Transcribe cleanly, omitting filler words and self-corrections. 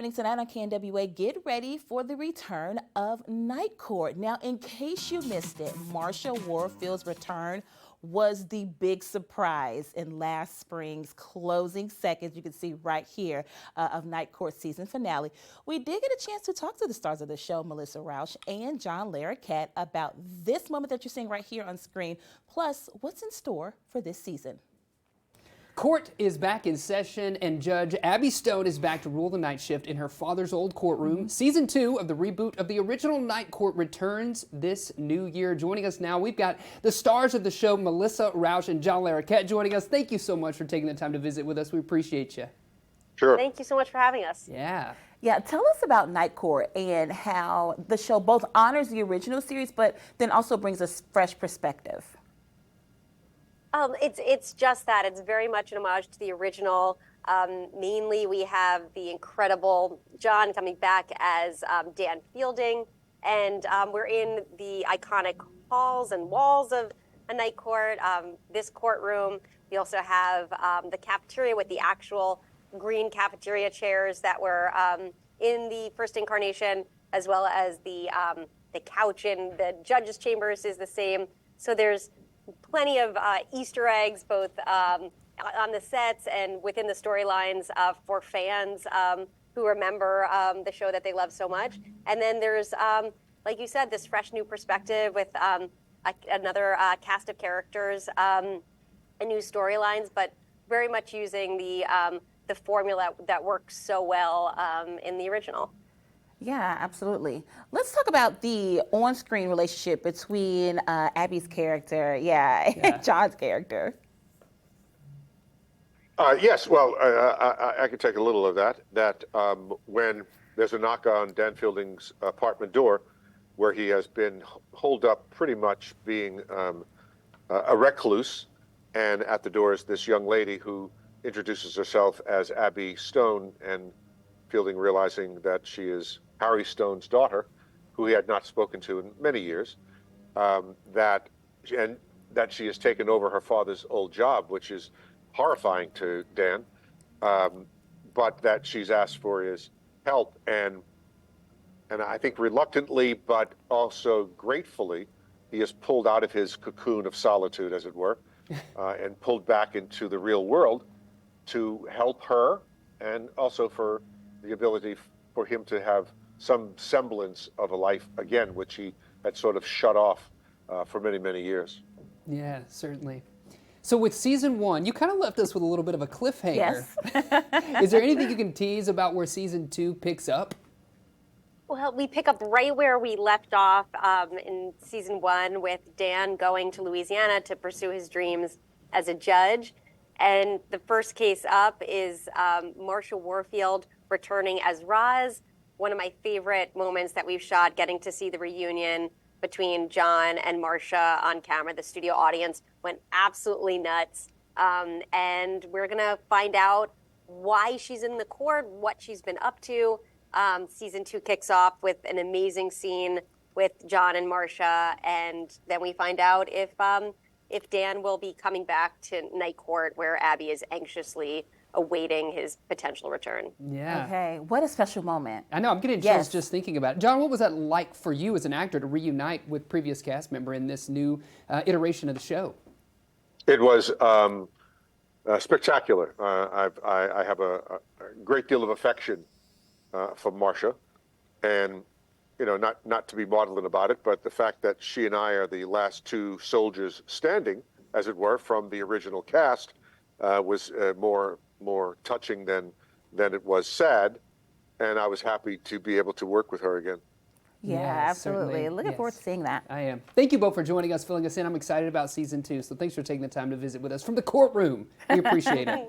happening tonight on KNWA. Get ready for the return of Night Court. Now, in case you missed it, Marsha Warfield's return was the big surprise in last spring's closing seconds, you can see right here, of Night Court season finale. We did get a chance to talk to the stars of the show, Melissa Rauch and John Larroquette, about this moment that you're seeing right here on screen, plus what's in store for this season. Court is back in session, and Judge Abby Stone is back to rule the night shift in her father's old courtroom. Season 2 of the reboot of the original Night Court returns this new year. Joining us now, we've got the stars of the show, Melissa Rauch and John Larroquette, joining us. Thank you so much for taking the time to visit with us. We appreciate you. Sure. Thank you so much for having us. Yeah. Yeah, tell us about Night Court and how the show both honors the original series, but then also brings a fresh perspective. It's just that. It's very much an homage to the original. Mainly, we have the incredible John coming back as Dan Fielding, and we're in the iconic halls and walls of a Night Court. This courtroom, we also have the cafeteria with the actual green cafeteria chairs that were in the first incarnation, as well as the couch in the judge's chambers is the same. So there's plenty of Easter eggs, both on the sets and within the storylines for fans who remember the show that they love so much. And then there's, like you said, this fresh new perspective with another cast of characters and new storylines, but very much using the formula that works so well in the original. Yeah, absolutely. Let's talk about the on-screen relationship between Abby's character, and John's character. Yes, well, I can take a little of that. When there's a knock on Dan Fielding's apartment door, where he has been holed up pretty much being a recluse, and at the door is this young lady who introduces herself as Abby Stone, and Fielding realizing that she is Harry Stone's daughter, who he had not spoken to in many years, that she has taken over her father's old job, which is horrifying to Dan, but that she's asked for his help, and I think reluctantly, but also gratefully, he is pulled out of his cocoon of solitude, as it were, and pulled back into the real world to help her, and also for the ability for him to have some semblance of a life again, which he had sort of shut off for many, many years. Yeah, certainly. So with season 1, you kind of left us with a little bit of a cliffhanger. Yes. Is there anything you can tease about where season 2 picks up? Well, we pick up right where we left off in season 1 with Dan going to Louisiana to pursue his dreams as a judge. And the first case up is Marsha Warfield returning as Roz. One of my favorite moments that we've shot, getting to see the reunion between John and Marsha on camera. The studio audience went absolutely nuts. And we're going to find out why she's in the court, what she's been up to. Season 2 kicks off with an amazing scene with John and Marsha. And then we find out if Dan will be coming back to Night Court, where Abby is anxiously awaiting his potential return. Yeah. Okay, what a special moment. I know, I'm getting chills just thinking about it. John, what was that like for you as an actor to reunite with previous cast member in this new iteration of the show? It was spectacular. I have a great deal of affection for Marsha, and not to be maudlin about it, but the fact that she and I are the last two soldiers standing, as it were, from the original cast was more touching than it was sad, and I was happy to be able to work with her again. Yeah, absolutely. Looking forward to seeing that. I am. Thank you both for joining us, filling us in. I'm excited about season 2, so thanks for taking the time to visit with us from the courtroom. We appreciate it.